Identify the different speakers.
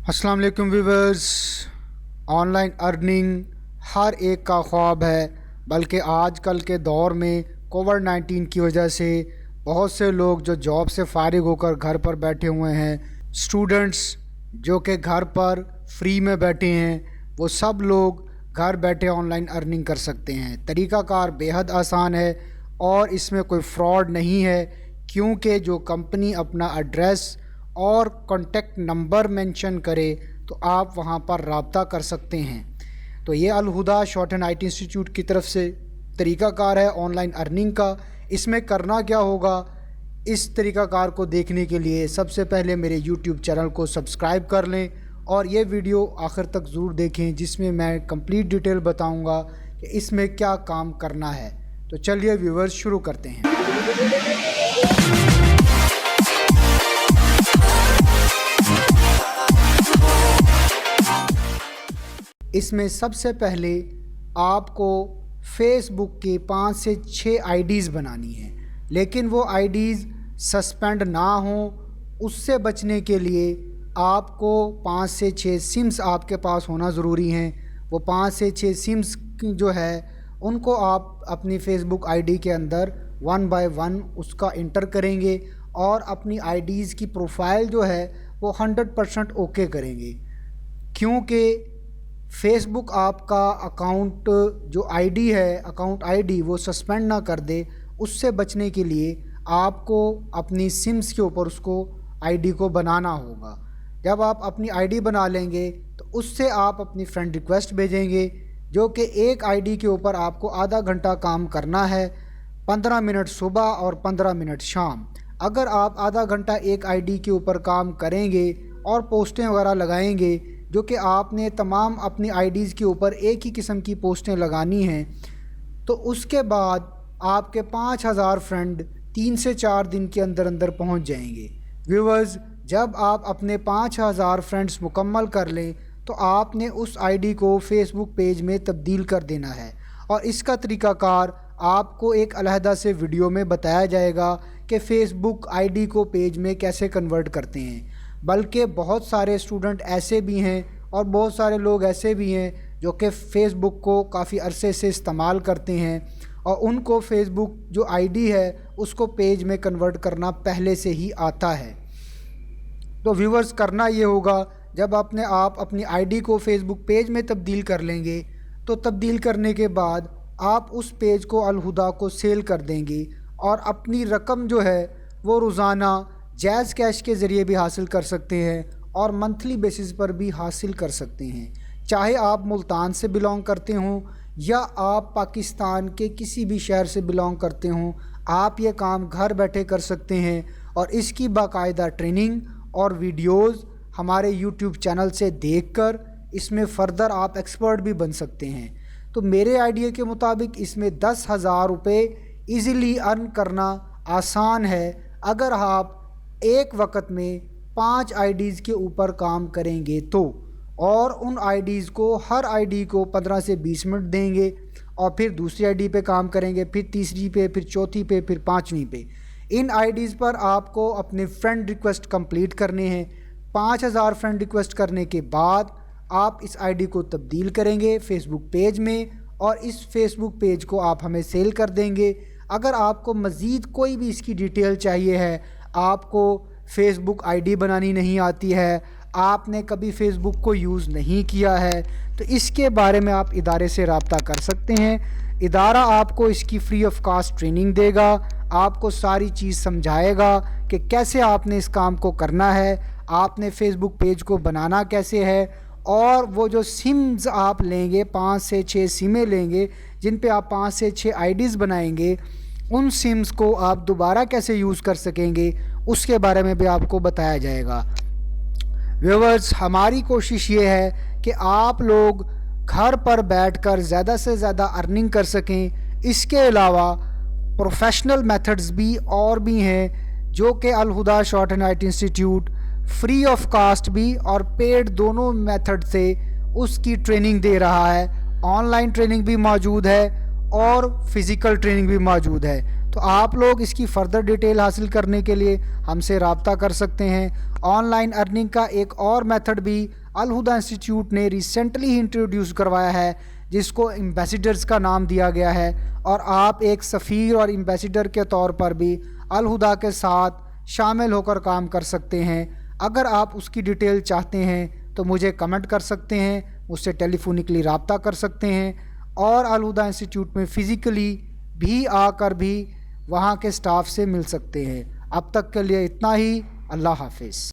Speaker 1: अस्सलाम वालेकुम viewers. Online earning हर एक का ख्वाब है, बल्कि आजकल के दौर में कोविड-19 की वजह से बहुत से लोग जो जॉब से फारिग होकर घर पर बैठे हुए हैं, स्टूडेंट्स जो कि घर पर फ्री में बैठे हैं, वो सब लोग घर बैठे ऑनलाइन अर्निंग कर सकते हैं। तरीक़ाकार बेहद आसान है और इसमें कोई फ्रॉड नहीं है, क्योंकि जो कंपनी अपना एड्रेस और कॉन्टेक्ट नंबर मेंशन करे तो आप वहां पर रब्ता कर सकते हैं। तो ये अल Huda short and IT institute की तरफ से तरीक़ाकार है ऑनलाइन अर्निंग का। इसमें करना क्या होगा, इस तरीक़ाकार को देखने के लिए सबसे पहले मेरे यूट्यूब चैनल को सब्सक्राइब कर लें और ये वीडियो आखिर तक ज़रूर देखें, जिसमें मैं कंप्लीट डिटेल बताऊंगा कि इसमें क्या काम करना है। तो चलिए व्यूवर्स शुरू करते हैं। इसमें सबसे पहले आपको फेसबुक के 5 से 6 आईडीज़ बनानी है, लेकिन वो आईडीज़ सस्पेंड ना हो, उससे बचने के लिए आपको 5 से 6 सिम्स आपके पास होना ज़रूरी हैं। वो 5 से 6 सिम्स जो है उनको आप अपनी फेसबुक आईडी के अंदर 1 बाय 1 उसका इंटर करेंगे और अपनी आईडीज़ की प्रोफाइल जो है वो 100% ओके करेंगे, क्योंकि फेसबुक आपका अकाउंट जो आईडी है, अकाउंट आईडी वो सस्पेंड ना कर दे। उससे बचने के लिए आपको अपनी सिम्स के ऊपर उसको आईडी को बनाना होगा। जब आप अपनी आईडी बना लेंगे तो उससे आप अपनी फ्रेंड रिक्वेस्ट भेजेंगे, जो कि एक आईडी के ऊपर आपको आधा घंटा काम करना है, 15 मिनट सुबह और 15 मिनट शाम। अगर आप आधा घंटा एक आईडी के ऊपर काम करेंगे और पोस्टें वगैरह लगाएंगे, जो कि आपने तमाम अपनी आईडीज़ के ऊपर एक ही किस्म की पोस्टें लगानी हैं, तो उसके बाद आपके 5000 फ्रेंड 3 से 4 दिन के अंदर अंदर पहुंच जाएंगे। व्यूवर्स, जब आप अपने 5000 फ्रेंड्स मुकम्मल कर लें तो आपने उस आईडी को फेसबुक पेज में तब्दील कर देना है, और इसका तरीक़ाकार आपको एक अलहदा से वीडियो में बताया जाएगा कि फ़ेसबुक आईडी को पेज में कैसे कन्वर्ट करते हैं। बल्कि बहुत सारे स्टूडेंट ऐसे भी हैं और बहुत सारे लोग ऐसे भी हैं जो कि फ़ेसबुक को काफ़ी अरसे से इस्तेमाल करते हैं और उनको फ़ेसबुक जो आईडी है उसको पेज में कन्वर्ट करना पहले से ही आता है। तो व्यूवर्स, करना ये होगा, जब आप अपनी आईडी को फ़ेसबुक पेज में तब्दील कर लेंगे तो तब्दील करने के बाद आप उस पेज को अल हुदा को सेल कर देंगे और अपनी रकम जो है वो रोज़ाना जैज़ कैश के ज़रिए भी हासिल कर सकते हैं और मंथली बेसिस पर भी हासिल कर सकते हैं। चाहे आप मुल्तान से बिलोंग करते हों या आप पाकिस्तान के किसी भी शहर से बिलोंग करते हों, आप ये काम घर बैठे कर सकते हैं और इसकी बाकायदा ट्रेनिंग और वीडियोज़ हमारे यूट्यूब चैनल से देखकर इसमें फ़र्दर आप एक्सपर्ट भी बन सकते हैं। तो मेरे आइडिया के मुताबिक इसमें 10,000 रुपये ईज़िली अर्न करना आसान है, अगर आप एक वक्त में 5 आईडीज़ के ऊपर काम करेंगे तो, और उन आईडीज़ को हर आईडी को 15 से 20 मिनट देंगे और फिर दूसरी आईडी पे काम करेंगे, फिर तीसरी पे, फिर चौथी पे, फिर 5वीं पे। इन आईडीज़ पर आपको अपने फ्रेंड रिक्वेस्ट कंप्लीट करने हैं। 5000 फ्रेंड रिक्वेस्ट करने के बाद आप इस आईडी को तब्दील करेंगे फेसबुक पेज में और इस फेसबुक पेज को आप हमें सेल कर देंगे। अगर आपको मज़ीद कोई भी इसकी डिटेल चाहिए है, आपको फेसबुक आईडी बनानी नहीं आती है, आपने कभी फेसबुक को यूज़ नहीं किया है, तो इसके बारे में आप इदारे से रब्ता कर सकते हैं। इदारा आपको इसकी फ्री ऑफ कास्ट ट्रेनिंग देगा, आपको सारी चीज़ समझाएगा कि कैसे आपने इस काम को करना है, आपने फेसबुक पेज को बनाना कैसे है, और वो जो सिम्स आप लेंगे, 5 से 6 सिमें लेंगे जिन पे आप 5 से 6 आईडीज़ बनाएंगे, उन सिम्स को आप दोबारा कैसे यूज़ कर सकेंगे उसके बारे में भी आपको बताया जाएगा। व्यूवर्स, हमारी कोशिश ये है कि आप लोग घर पर बैठकर ज़्यादा से ज़्यादा अर्निंग कर सकें। इसके अलावा प्रोफेशनल मेथड्स भी और भी हैं, जो कि Al Huda short and IT institute free of cost भी और पेड दोनों मेथड से उसकी ट्रेनिंग दे रहा है। ऑनलाइन ट्रेनिंग भी मौजूद है اور فزیکل ٹریننگ بھی موجود ہے۔ تو آپ لوگ اس کی فردر ڈیٹیل حاصل کرنے کے لیے ہم سے رابطہ کر سکتے ہیں۔ آن لائن ارننگ کا ایک اور میتھڈ بھی الہدی انسٹیٹیوٹ نے ریسنٹلی ہی انٹروڈیوس کروایا ہے، جس کو ایمبیسیڈرز کا نام دیا گیا ہے، اور آپ ایک سفیر اور ایمبیسیڈر کے طور پر بھی الہدی کے ساتھ شامل ہو کر کام کر سکتے ہیں۔ اگر آپ اس کی ڈیٹیل چاہتے ہیں تو مجھے کمنٹ کر سکتے ہیں، مجھ سے ٹیلی فونکلی رابطہ کر سکتے ہیں، اور الہدی انسٹیٹیوٹ میں فزیکلی بھی آ کر بھی وہاں کے سٹاف سے مل سکتے ہیں۔ اب تک کے لیے اتنا ہی۔ اللہ حافظ۔